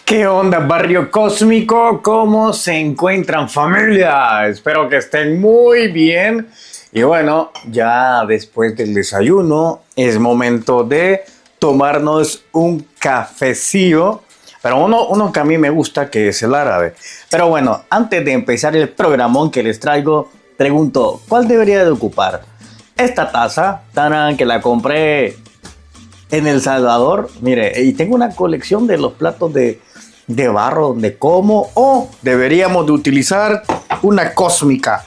¿Qué onda, barrio cósmico? ¿Cómo se encuentran, familia? Espero que estén muy bien. Y bueno, ya después del desayuno es momento de tomarnos un cafecillo. Pero uno que a mí me gusta, que es el árabe. Pero bueno, antes de empezar el programón que les traigo, pregunto, ¿cuál debería de ocupar? Esta taza, taran, que la compré en El Salvador. Mire, y tengo una colección de los platos de barro donde como, o deberíamos de utilizar una cósmica,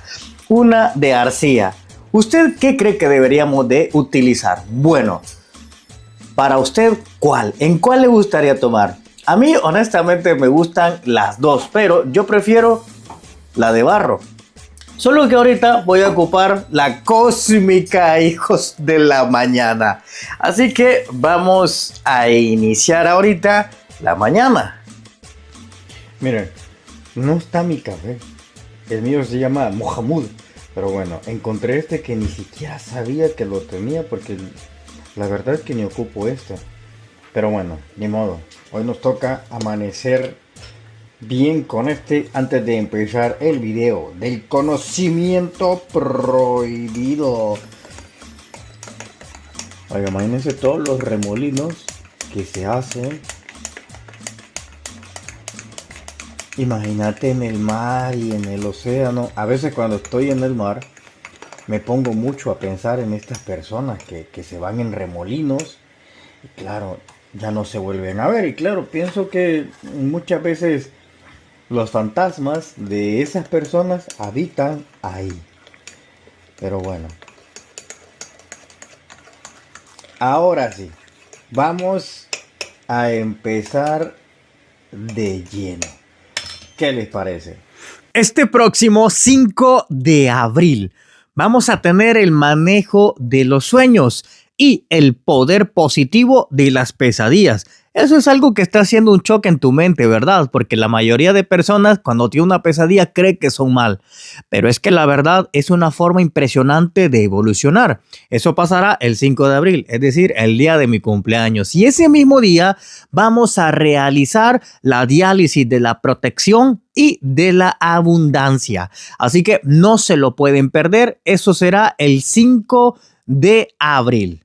una de arcilla. ¿Usted qué cree que deberíamos de utilizar? Bueno, para usted, ¿cuál? ¿En cuál le gustaría tomar? A mí, honestamente, me gustan las dos, pero yo prefiero la de barro. Solo que ahorita voy a ocupar la cósmica, hijos de la mañana. Así que vamos a iniciar ahorita la mañana. Miren, no está mi café. El mío se llama Mohamud. Pero bueno, encontré este que ni siquiera sabía que lo tenía, porque la verdad es que ni ocupo este. Pero bueno, ni modo. Hoy nos toca amanecer bien con este antes de empezar el video del conocimiento prohibido. Oiga, imagínense todos los remolinos que se hacen. Imagínate en el mar y en el océano. A veces cuando estoy en el mar me pongo mucho a pensar en estas personas que se van en remolinos. Y claro, ya no se vuelven a ver. Y claro, pienso que muchas veces los fantasmas de esas personas habitan ahí. Pero bueno. Ahora sí. Vamos a empezar de lleno. ¿Qué les parece? Este próximo 5 de abril vamos a tener el manejo de los sueños y el poder positivo de las pesadillas. Eso es algo que está haciendo un choque en tu mente, ¿verdad? Porque la mayoría de personas cuando tiene una pesadilla cree que son mal. Pero es que la verdad es una forma impresionante de evolucionar. Eso pasará el 5 de abril, es decir, el día de mi cumpleaños. Y ese mismo día vamos a realizar la diálisis de la protección y de la abundancia. Así que no se lo pueden perder. Eso será el 5 de abril.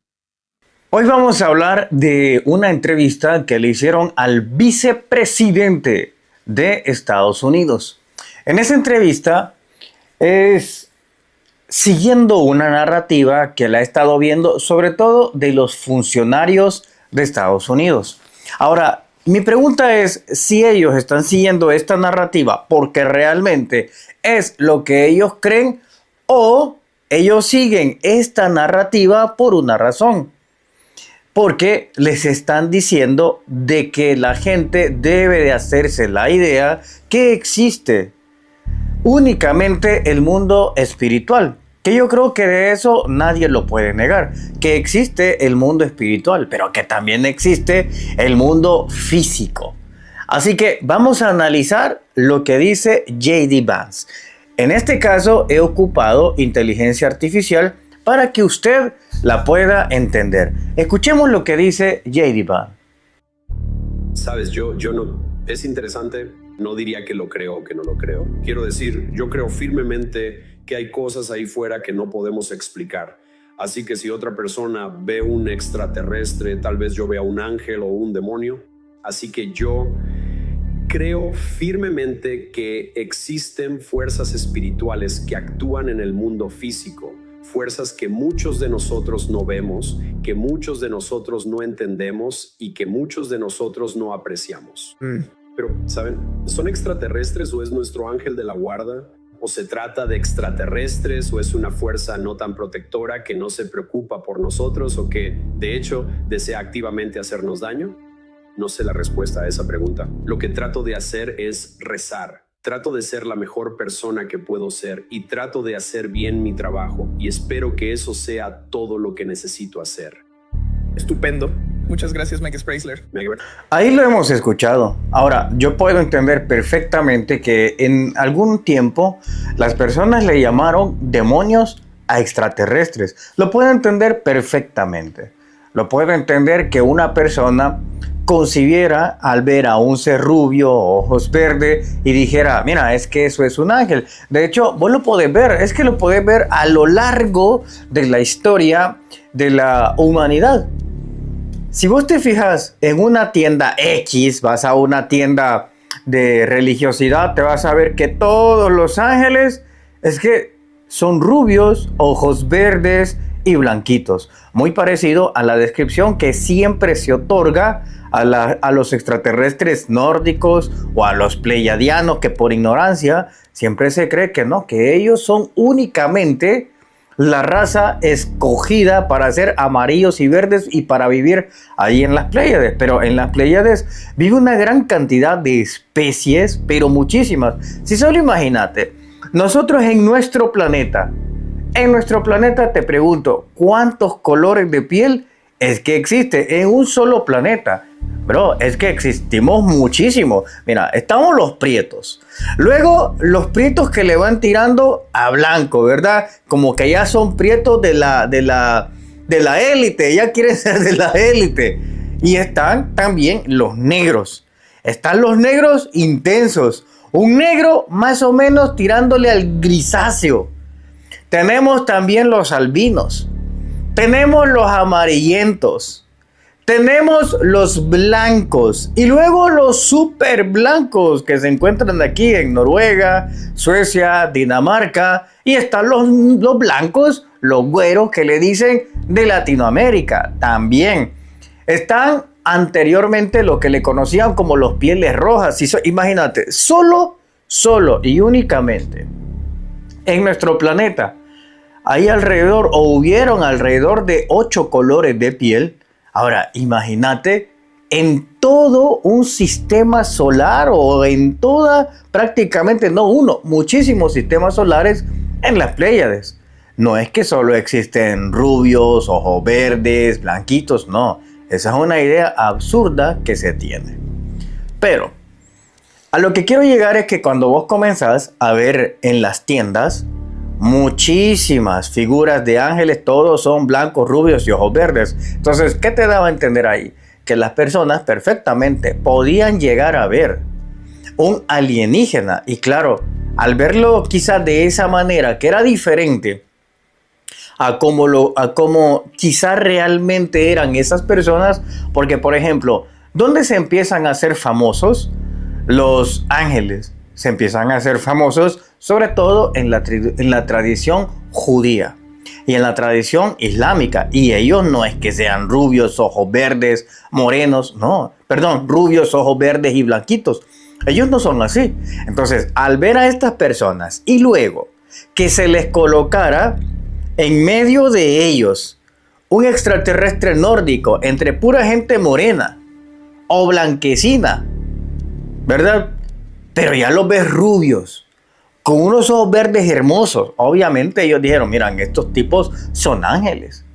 Hoy vamos a hablar de una entrevista que le hicieron al vicepresidente de Estados Unidos. En esa entrevista es siguiendo una narrativa que la he estado viendo, sobre todo de los funcionarios de Estados Unidos. Ahora, mi pregunta es si ellos están siguiendo esta narrativa porque realmente es lo que ellos creen, o ellos siguen esta narrativa por una razón. Porque les están diciendo de que la gente debe de hacerse la idea que existe únicamente el mundo espiritual. Que yo creo que de eso nadie lo puede negar. Que existe el mundo espiritual, pero que también existe el mundo físico. Así que vamos a analizar lo que dice J.D. Vance. En este caso he ocupado inteligencia artificial para que usted la pueda entender. Escuchemos lo que dice J.D. Vance. Sabes, yo no... Es interesante, no diría que lo creo o que no lo creo. Quiero decir, yo creo firmemente que hay cosas ahí fuera que no podemos explicar. Así que si otra persona ve un extraterrestre, tal vez yo vea un ángel o un demonio. Así que yo creo firmemente que existen fuerzas espirituales que actúan en el mundo físico. Fuerzas que muchos de nosotros no vemos, que muchos de nosotros no entendemos y que muchos de nosotros no apreciamos. Pero, ¿saben? ¿Son extraterrestres o es nuestro ángel de la guarda? ¿O se trata de extraterrestres o es una fuerza no tan protectora que no se preocupa por nosotros o que, de hecho, desea activamente hacernos daño? No sé la respuesta a esa pregunta. Lo que trato de hacer es rezar. Trato de ser la mejor persona que puedo ser y trato de hacer bien mi trabajo y espero que eso sea todo lo que necesito hacer. Estupendo. Muchas gracias, Mike Spraysler. Ahí lo hemos escuchado. Ahora, yo puedo entender perfectamente que en algún tiempo las personas le llamaron demonios a extraterrestres. Lo puedo entender perfectamente. Lo puedo entender que una persona concibiera al ver a un ser rubio, ojos verdes, y dijera, mira, es que eso es un ángel. De hecho, vos lo podés ver, es que lo podés ver a lo largo de la historia de la humanidad. Si vos te fijas en una tienda X, vas a una tienda de religiosidad, te vas a ver que todos los ángeles es que son rubios, ojos verdes y blanquitos. Muy parecido a la descripción que siempre se otorga a los extraterrestres nórdicos o a los pleiadianos, que por ignorancia siempre se cree que no, que ellos son únicamente la raza escogida para ser amarillos y verdes y para vivir ahí en las Pléyades. Pero en las Pléyades vive una gran cantidad de especies, pero muchísimas. Si solo imagínate, nosotros en nuestro planeta te pregunto, ¿cuántos colores de piel es que existe en un solo planeta? Bro, es que existimos muchísimo. Mira, estamos los prietos. Luego, los prietos que le van tirando a blanco, ¿verdad? Como que ya son prietos de la élite, ya quieren ser de la élite. Y están también los negros. Están los negros intensos. Un negro más o menos tirándole al grisáceo. Tenemos también los albinos. Tenemos los amarillentos. Tenemos los blancos y luego los super blancos que se encuentran aquí en Noruega, Suecia, Dinamarca, y están los blancos, los güeros que le dicen de Latinoamérica también. Están anteriormente lo que le conocían como los pieles rojas. Imagínate, solo y únicamente en nuestro planeta hay alrededor o hubieron alrededor de 8 colores de piel. Ahora, imagínate en todo un sistema solar o en prácticamente no uno, muchísimos sistemas solares en las Pléyades. No es que solo existen rubios, ojos verdes, blanquitos, no. Esa es una idea absurda que se tiene. Pero a lo que quiero llegar es que cuando vos comenzás a ver en las tiendas muchísimas figuras de ángeles, todos son blancos, rubios y ojos verdes. Entonces, ¿qué te daba a entender ahí? Que las personas perfectamente podían llegar a ver un alienígena. Y claro, al verlo quizás de esa manera, que era diferente a como quizás realmente eran esas personas, porque por ejemplo, ¿dónde se empiezan a hacer famosos los ángeles? Se empiezan a hacer famosos sobre todo en la tradición judía y en la tradición islámica. Y ellos no es que sean rubios, ojos verdes, morenos, no, perdón, rubios, ojos verdes y blanquitos. Ellos no son así. Entonces, al ver a estas personas y luego que se les colocara en medio de ellos un extraterrestre nórdico entre pura gente morena o blanquecina, ¿verdad? Pero ya los ves rubios, con unos ojos verdes hermosos. Obviamente ellos dijeron, miran, estos tipos son ángeles.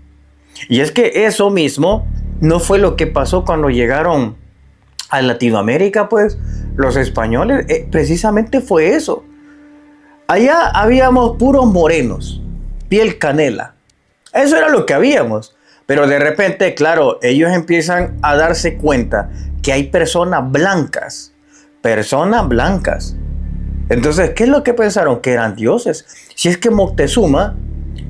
Y es que eso mismo no fue lo que pasó cuando llegaron a Latinoamérica, pues los españoles, precisamente fue eso. Allá habíamos puros morenos, piel canela. Eso era lo que habíamos. Pero de repente, claro, ellos empiezan a darse cuenta que hay personas blancas. Entonces, ¿qué es lo que pensaron? Que eran dioses. Si es que Moctezuma,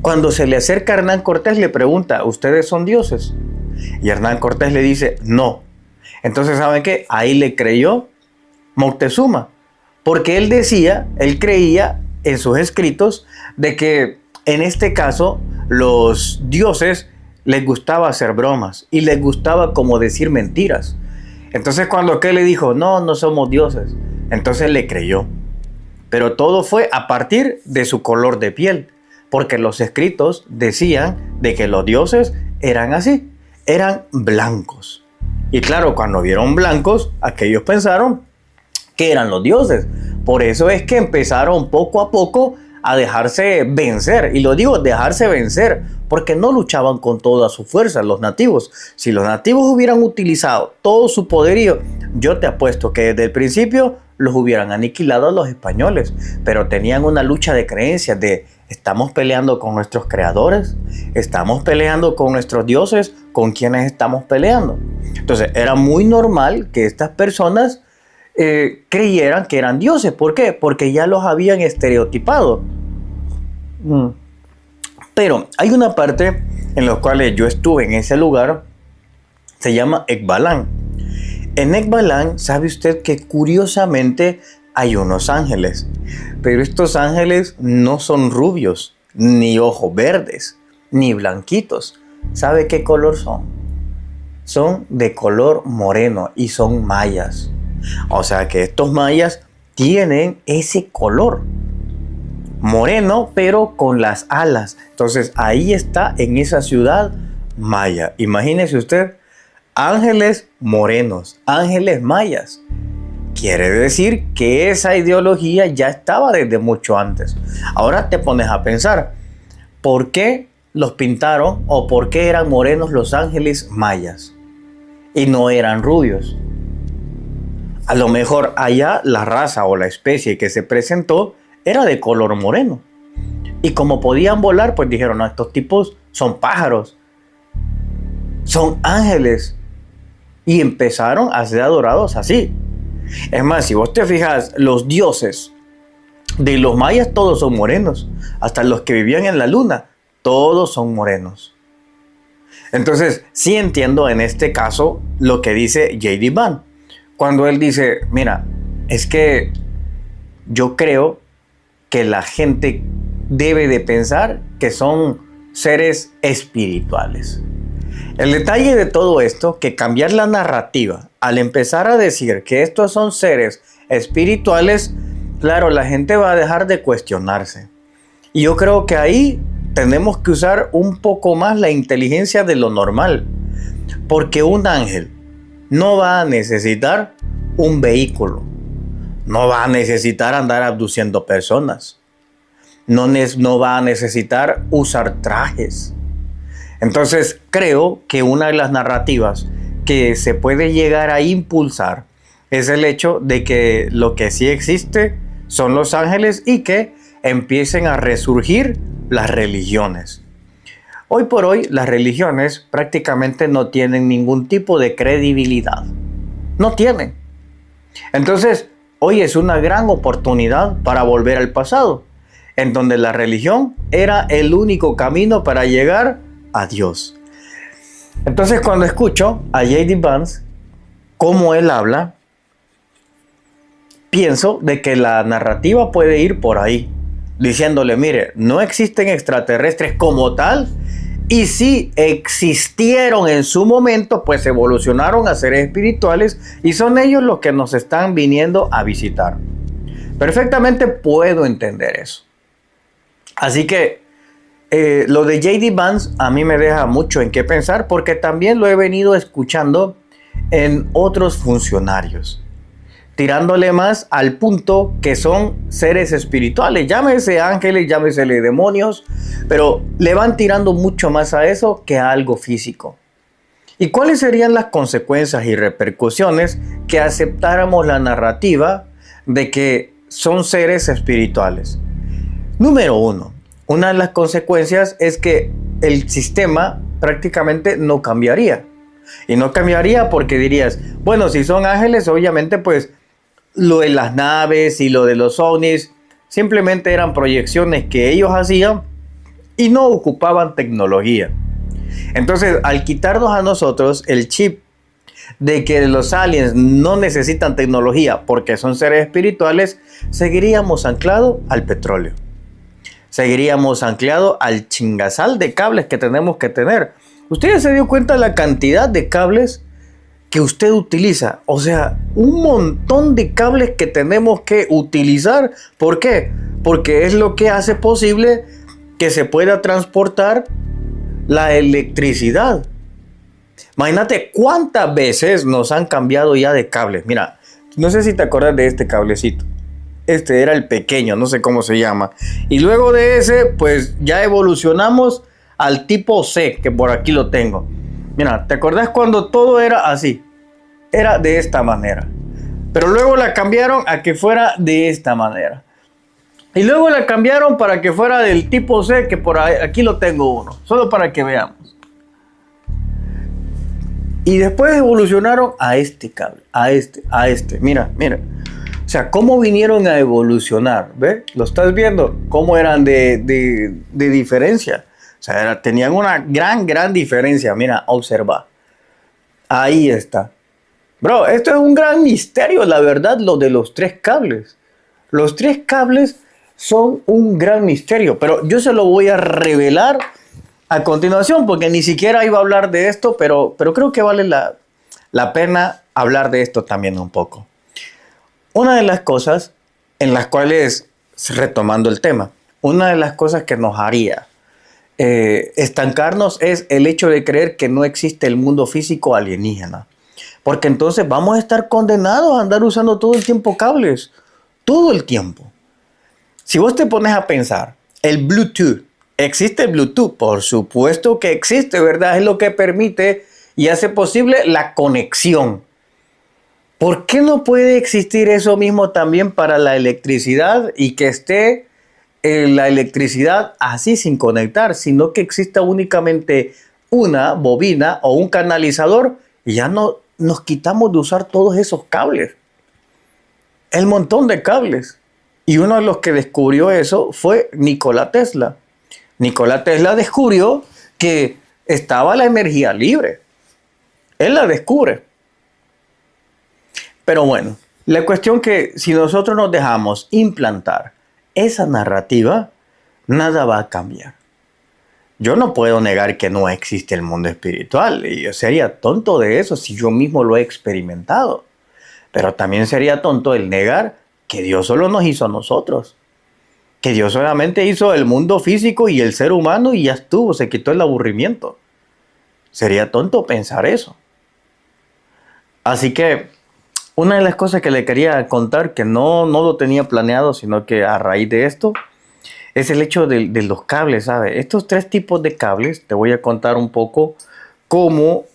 cuando se le acerca a Hernán Cortés, le pregunta, ¿ustedes son dioses? Y Hernán Cortés le dice, no. Entonces, ¿saben qué? Ahí le creyó Moctezuma. Porque él creía en sus escritos de que en este caso los dioses les gustaba hacer bromas y les gustaba como decir mentiras. Entonces cuando aquel le dijo, no somos dioses, entonces le creyó. Pero todo fue a partir de su color de piel, porque los escritos decían de que los dioses eran así, eran blancos. Y claro, cuando vieron blancos, aquellos pensaron que eran los dioses. Por eso es que empezaron poco a poco a dejarse vencer. Y lo digo, dejarse vencer, porque no luchaban con toda su fuerza los nativos. Si los nativos hubieran utilizado todo su poderío, yo te apuesto que desde el principio los hubieran aniquilado a los españoles, pero tenían una lucha de creencias de estamos peleando con nuestros creadores, estamos peleando con nuestros dioses, ¿con quiénes estamos peleando? Entonces era muy normal que estas personas creyeran que eran dioses. ¿Por qué? Porque ya los habían estereotipado. Pero hay una parte en la cual yo estuve en ese lugar, se llama Ekbalán. En Ekbalán, ¿sabe usted que curiosamente hay unos ángeles? Pero estos ángeles no son rubios, ni ojos verdes, ni blanquitos. ¿Sabe qué color son? Son de color moreno y son mayas. O sea que estos mayas tienen ese color moreno, pero con las alas. Entonces ahí está en esa ciudad maya. Imagínese usted, ángeles morenos, ángeles mayas. Quiere decir que esa ideología ya estaba desde mucho antes. Ahora te pones a pensar, ¿por qué los pintaron o por qué eran morenos los ángeles mayas y no eran rubios? A lo mejor allá la raza o la especie que se presentó era de color moreno. Y como podían volar, pues dijeron, no, estos tipos son pájaros, son ángeles. Y empezaron a ser adorados así. Es más, si vos te fijas, los dioses de los mayas todos son morenos. Hasta los que vivían en la luna, todos son morenos. Entonces, sí entiendo en este caso lo que dice J.D. Vance. Cuando él dice, mira, es que yo creo que la gente debe de pensar que son seres espirituales. El detalle de todo esto, que cambiar la narrativa, al empezar a decir que estos son seres espirituales, claro, la gente va a dejar de cuestionarse. Y yo creo que ahí tenemos que usar un poco más la inteligencia de lo normal. Porque un ángel no va a necesitar un vehículo. No va a necesitar andar abduciendo personas. No va a necesitar usar trajes. Entonces creo que una de las narrativas que se puede llegar a impulsar es el hecho de que lo que sí existe son los ángeles y que empiecen a resurgir las religiones. Hoy por hoy las religiones prácticamente no tienen ningún tipo de credibilidad. No tienen. Entonces hoy es una gran oportunidad para volver al pasado, en donde la religión era el único camino para llegar a Dios. Entonces cuando escucho a J.D. Vance, cómo él habla, pienso de que la narrativa puede ir por ahí, diciéndole, mire, no existen extraterrestres como tal, y si existieron en su momento, pues evolucionaron a seres espirituales y son ellos los que nos están viniendo a visitar. Perfectamente puedo entender eso. Así que lo de J.D. Vance a mí me deja mucho en qué pensar, porque también lo he venido escuchando en otros funcionarios, tirándole más al punto que son seres espirituales, llámese ángeles, llámesele demonios, pero le van tirando mucho más a eso que a algo físico. ¿Y cuáles serían las consecuencias y repercusiones que aceptáramos la narrativa de que son seres espirituales? Número uno, una de las consecuencias es que el sistema prácticamente no cambiaría. Y no cambiaría porque dirías, bueno, si son ángeles, obviamente pues lo de las naves y lo de los ovnis simplemente eran proyecciones que ellos hacían y no ocupaban tecnología. Entonces, al quitarnos a nosotros el chip de que los aliens no necesitan tecnología porque son seres espirituales, seguiríamos anclados al petróleo. Seguiríamos anclados al chingazal de cables que tenemos que tener. ¿Ustedes se dio cuenta de la cantidad de cables que usted utiliza? O sea, un montón de cables que tenemos que utilizar. ¿Por qué? Porque es lo que hace posible que se pueda transportar la electricidad. Imagínate cuántas veces nos han cambiado ya de cables. Mira, no sé si te acuerdas de este cablecito. Este era el pequeño, no sé cómo se llama. Y luego de ese, pues ya evolucionamos al tipo C, que por aquí lo tengo. Mira, ¿te acordás cuando todo era así? Era de esta manera. Pero luego la cambiaron a que fuera de esta manera. Y luego la cambiaron para que fuera del tipo C, que por ahí, aquí lo tengo uno, solo para que veamos. Y después evolucionaron a este cable, a este. Mira. O sea, ¿cómo vinieron a evolucionar? ¿Ves? ¿Lo estás viendo? ¿Cómo eran de diferencia? O sea, tenían una gran diferencia. Mira, observa. Ahí está. Bro, esto es un gran misterio, la verdad, lo de los 3 cables. Los 3 cables son un gran misterio, pero yo se lo voy a revelar a continuación, porque ni siquiera iba a hablar de esto, pero creo que vale la pena hablar de esto también un poco. Una de las cosas en las cuales, retomando el tema, una de las cosas que nos haría estancarnos es el hecho de creer que no existe el mundo físico alienígena. Porque entonces vamos a estar condenados a andar usando todo el tiempo cables. Todo el tiempo. Si vos te pones a pensar, el Bluetooth, ¿existe el Bluetooth? Por supuesto que existe, ¿verdad? Es lo que permite y hace posible la conexión. ¿Por qué no puede existir eso mismo también para la electricidad y que esté la electricidad así sin conectar, sino que exista únicamente una bobina o un canalizador y ya no nos quitamos de usar todos esos cables? El montón de cables. Y uno de los que descubrió eso fue Nikola Tesla. Nikola Tesla descubrió que estaba la energía libre. Él la descubre. Pero bueno, la cuestión que si nosotros nos dejamos implantar esa narrativa, nada va a cambiar. Yo no puedo negar que no existe el mundo espiritual. Y yo sería tonto de eso si yo mismo lo he experimentado. Pero también sería tonto el negar que Dios solo nos hizo a nosotros. Que Dios solamente hizo el mundo físico y el ser humano y ya estuvo, se quitó el aburrimiento. Sería tonto pensar eso. Así que una de las cosas que le quería contar, que no lo tenía planeado, sino que a raíz de esto, es el hecho de los cables, ¿sabes? Estos 3 tipos de cables, te voy a contar un poco cómo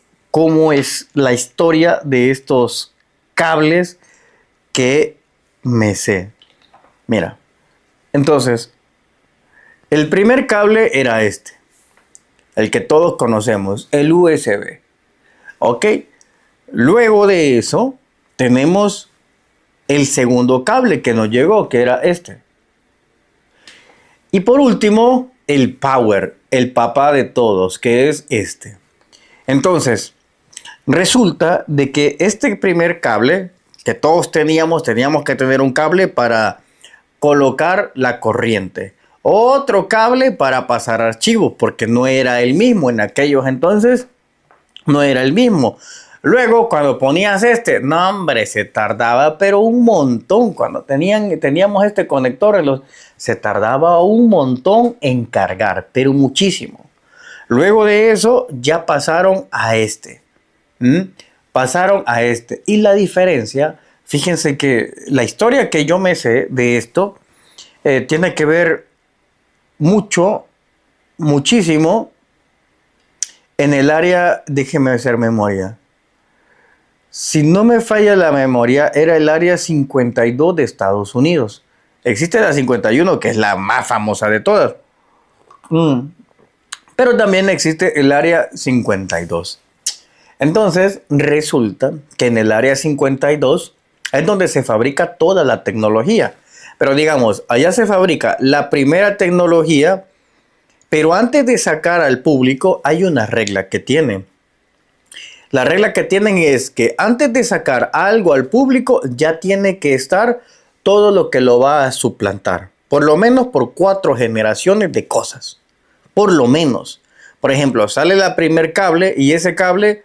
es la historia de estos cables que me sé. Mira, entonces, el primer cable era este, el que todos conocemos, el USB. ¿Ok? Luego de eso, tenemos el segundo cable que nos llegó, que era este. Y por último, el power, el papá de todos, que es este. Entonces, resulta de que este primer cable que todos teníamos que tener un cable para colocar la corriente. Otro cable para pasar archivos, porque no era el mismo. En aquellos entonces no era el mismo. Luego, cuando ponías este, no hombre, se tardaba, pero un montón. Cuando teníamos este conector, se tardaba un montón en cargar, pero muchísimo. Luego de eso, ya pasaron a este. Pasaron a este. Y la diferencia, fíjense que la historia que yo me sé de esto tiene que ver muchísimo en el área, déjeme hacer memoria. Si no me falla la memoria, era el área 52 de Estados Unidos. Existe la 51, que es la más famosa de todas. Pero también existe el área 52. Entonces, resulta que en el área 52 es donde se fabrica toda la tecnología. Pero digamos, allá se fabrica la primera tecnología, pero antes de sacar al público hay una regla que tienen. La regla que tienen es que antes de sacar algo al público ya tiene que estar todo lo que lo va a suplantar. Por lo menos por 4 generaciones de cosas. Por lo menos. Por ejemplo, sale el primer cable y ese cable,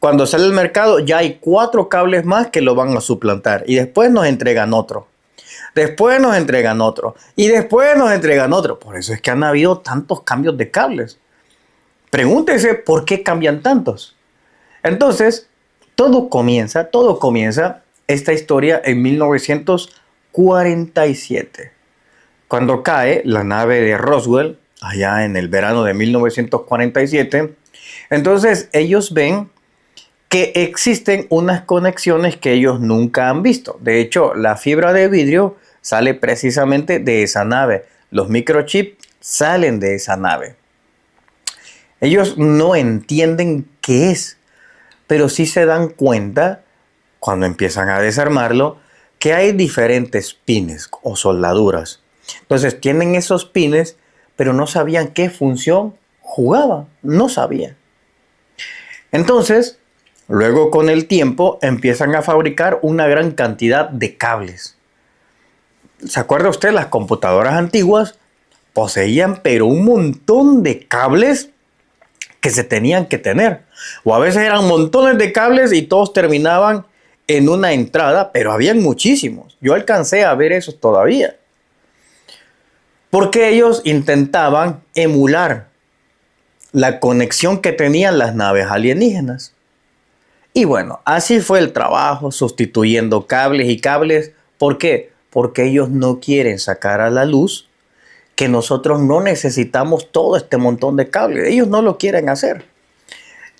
cuando sale al mercado, ya hay 4 cables más que lo van a suplantar. Y después nos entregan otro. Después nos entregan otro. Y después nos entregan otro. Por eso es que han habido tantos cambios de cables. Pregúntese por qué cambian tantos. Entonces, todo comienza esta historia en 1947. Cuando cae la nave de Roswell, allá en el verano de 1947. Entonces, ellos ven que existen unas conexiones que ellos nunca han visto. De hecho, la fibra de vidrio sale precisamente de esa nave. Los microchips salen de esa nave. Ellos no entienden qué es, pero sí se dan cuenta, cuando empiezan a desarmarlo, que hay diferentes pines o soldaduras. Entonces tienen esos pines, pero no sabían qué función jugaba. No sabían. Entonces, luego con el tiempo empiezan a fabricar una gran cantidad de cables. ¿Se acuerda usted? Las computadoras antiguas poseían pero un montón de cables que se tenían que tener. O a veces eran montones de cables y todos terminaban en una entrada, pero habían muchísimos. Yo alcancé a ver eso todavía. Porque ellos intentaban emular la conexión que tenían las naves alienígenas. Y bueno, así fue el trabajo, sustituyendo cables y cables. ¿Por qué? Porque ellos no quieren sacar a la luz que nosotros no necesitamos todo este montón de cables. Ellos no lo quieren hacer.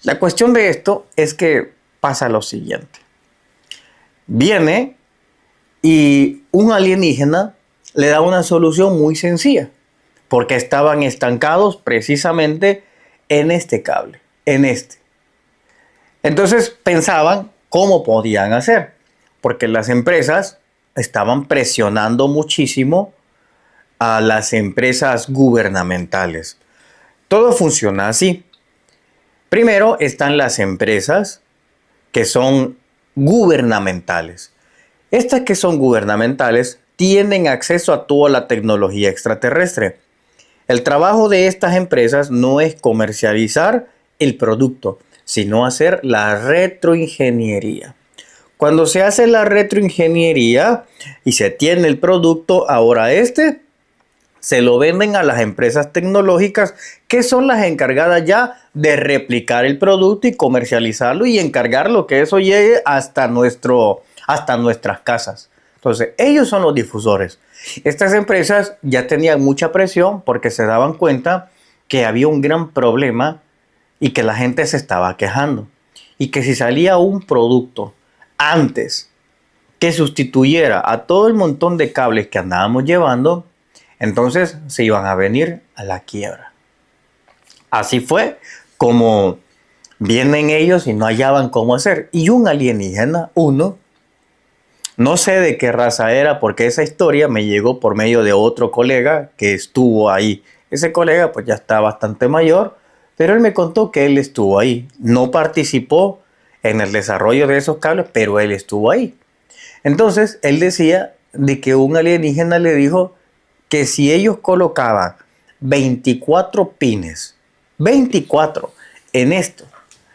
La cuestión de esto es que pasa lo siguiente. Viene y un alienígena le da una solución muy sencilla, porque estaban estancados precisamente en este cable, en este. Entonces pensaban cómo podían hacer, porque las empresas estaban presionando muchísimo a las empresas gubernamentales. Todo funciona así. Primero están las empresas que son gubernamentales. Estas que son gubernamentales tienen acceso a toda la tecnología extraterrestre. El trabajo de estas empresas no es comercializar el producto, sino hacer la retroingeniería. Cuando se hace la retroingeniería y se tiene el producto, ahora se lo venden a las empresas tecnológicas que son las encargadas ya de replicar el producto y comercializarlo y encargarlo que eso llegue hasta nuestras casas. Entonces, ellos son los difusores. Estas empresas ya tenían mucha presión porque se daban cuenta que había un gran problema y que la gente se estaba quejando. Y que si salía un producto antes que sustituyera a todo el montón de cables que andábamos llevando, entonces se iban a venir a la quiebra. Así fue como vienen ellos y no hallaban cómo hacer. Y un alienígena, no sé de qué raza era, porque esa historia me llegó por medio de otro colega que estuvo ahí. Ese colega pues ya está bastante mayor, pero él me contó que él estuvo ahí. No participó en el desarrollo de esos cables, pero él estuvo ahí. Entonces él decía de que un alienígena le dijo que si ellos colocaban 24 pines, 24 en esto,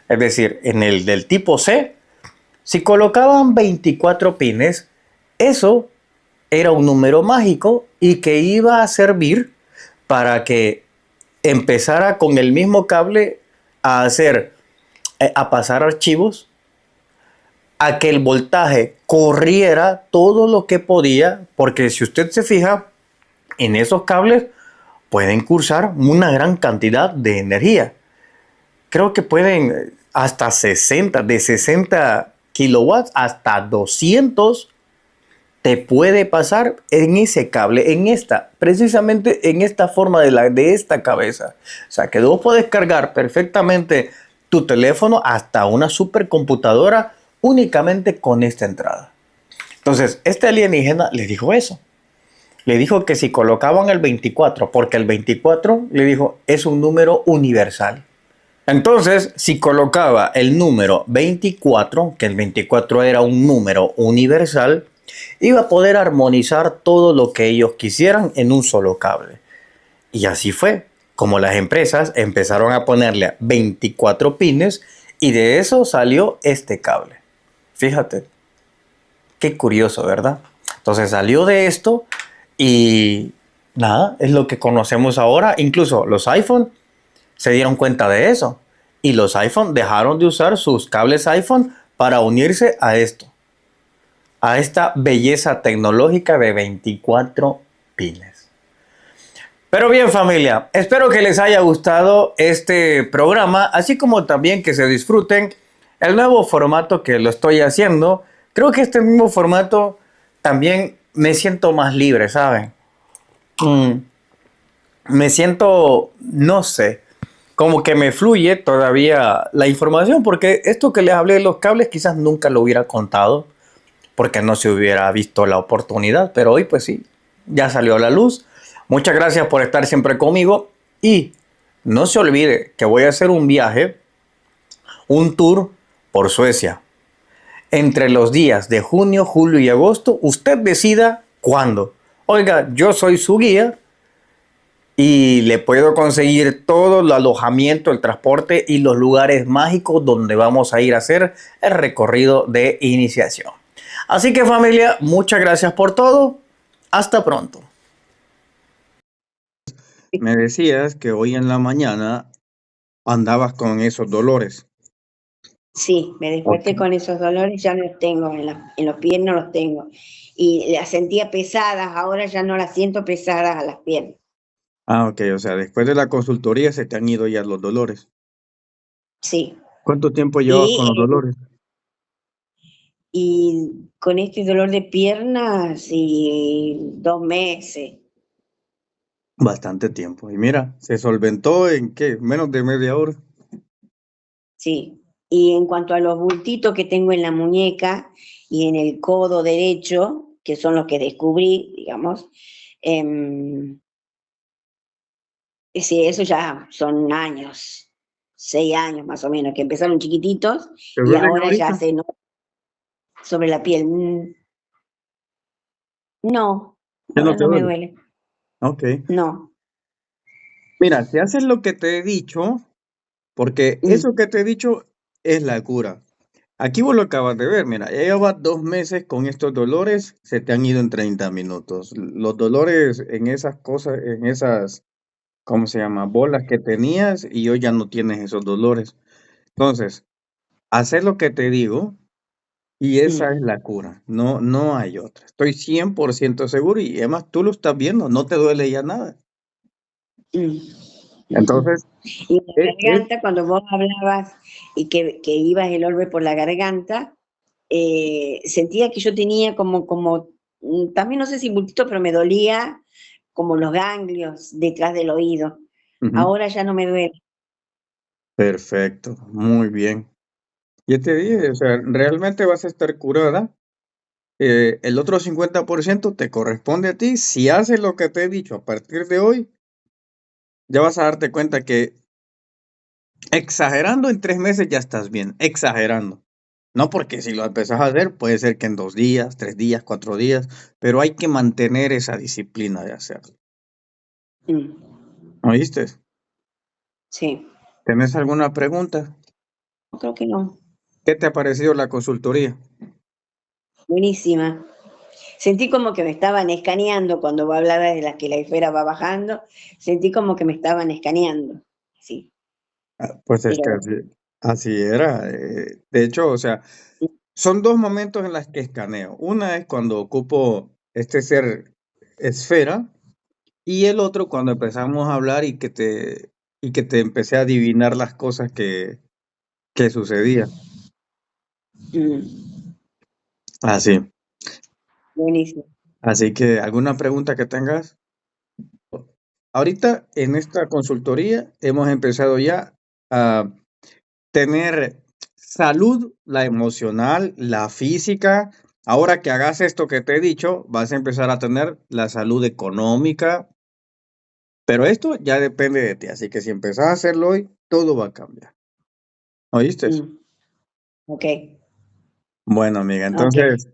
es decir, en el del tipo C, si colocaban 24 pines, eso era un número mágico y que iba a servir para que empezara con el mismo cable a pasar archivos, a que el voltaje corriera todo lo que podía, porque si usted se fija, en esos cables pueden cursar una gran cantidad de energía. Creo que pueden hasta 60 kilowatts hasta 200 te puede pasar en ese cable, precisamente en esta forma de esta cabeza. O sea que vos podés cargar perfectamente tu teléfono hasta una supercomputadora únicamente con esta entrada. Entonces, este alienígena le dijo eso. Le dijo que si colocaban el 24, porque el 24, le dijo, es un número universal. Entonces, si colocaba el número 24, que el 24 era un número universal, iba a poder armonizar todo lo que ellos quisieran en un solo cable. Y así fue, como las empresas empezaron a ponerle 24 pines y de eso salió este cable. Fíjate, qué curioso, ¿verdad? Entonces salió de esto y nada, es lo que conocemos ahora. Incluso los iPhone se dieron cuenta de eso. Y los iPhone dejaron de usar sus cables iPhone para unirse a esto. A esta belleza tecnológica de 24 pines. Pero bien, familia, espero que les haya gustado este programa, así como también que se disfruten el nuevo formato que lo estoy haciendo, creo que este mismo formato también me siento más libre, ¿saben? Mm, Me siento, no sé, como que me fluye todavía la información, porque esto que les hablé de los cables quizás nunca lo hubiera contado, porque no se hubiera visto la oportunidad, pero hoy pues sí, ya salió a la luz. Muchas gracias por estar siempre conmigo y no se olvide que voy a hacer un viaje, un tour por Suecia. Entre los días de junio, julio y agosto, usted decida cuándo. Oiga, yo soy su guía y le puedo conseguir todo el alojamiento, el transporte y los lugares mágicos donde vamos a ir a hacer el recorrido de iniciación. Así que familia, muchas gracias por todo. Hasta pronto. Me decías que hoy en la mañana andabas con esos dolores. Sí, me desperté Ok. con esos dolores, ya no los tengo, en los pies no los tengo. Y las sentía pesadas, ahora ya no las siento pesadas a las piernas. Ah, ok, o sea, después de la consultoría se te han ido ya los dolores. Sí. ¿Cuánto tiempo llevas con los Y, dolores? y con este dolor de piernas, y 2 meses. Bastante tiempo. Y mira, se solventó en qué, menos de media hora. Sí. Y en cuanto a los bultitos que tengo en la muñeca y en el codo derecho, que son los que descubrí, digamos, sí, eso ya son años, 6 años más o menos, que empezaron chiquititos ¿Te y duelen ahora ya ahorita? se nota sobre la piel. No, Ya no ahora te no me duele. duele. Ok. No. Mira, si haces lo que te he dicho, porque Mm, eso que te he dicho es la cura. Aquí vos lo acabas de ver, mira, ya llevas 2 meses con estos dolores, se te han ido en 30 minutos. Los dolores en esas cosas, en esas, ¿cómo se llama? Bolas que tenías y hoy ya no tienes esos dolores. Entonces, hacer lo que te digo y esa es mm, la cura. No, no hay otra. Estoy 100% seguro y además tú lo estás viendo, no te duele ya nada. mm, mm. Entonces, Y la es, garganta, cuando vos hablabas y que ibas el orbe por la garganta, sentía que yo tenía también no sé si bultito, pero me dolía como los ganglios detrás del oído. ujú, Ahora ya no me duele. perfecto, muy bien. Ya te dije, o sea, realmente vas a estar curada. El otro 50% te corresponde a ti. Si haces lo que te he dicho a partir de hoy, ya vas a darte cuenta que exagerando en 3 meses ya estás bien, exagerando. No porque si lo empezás a hacer, puede ser que en 2 días, 3 días, 4 días, pero hay que mantener esa disciplina de hacerlo. Mm, ¿Oíste? sí, ¿Tenés alguna pregunta? creo que no. ¿Qué te ha parecido la consultoría? Buenísima. Sentí como que me estaban escaneando cuando vos hablabas de las que la esfera va bajando, sentí como que me estaban escaneando. Sí, Pues es que pero así era. De hecho, o sea, son dos momentos en los que escaneo. Una es cuando ocupo este ser esfera y el otro cuando empezamos a hablar y que te empecé a adivinar las cosas que sucedían. mm, Así. buenísimo. Así que, ¿alguna pregunta que tengas? Ahorita en esta consultoría hemos empezado ya a tener salud, la emocional, la física. Ahora que hagas esto que te he dicho, vas a empezar a tener la salud económica, pero esto ya depende de ti. Así que si empezás a hacerlo hoy, todo va a cambiar. ¿Oíste? Mm, ok, Bueno, amiga, ok. entonces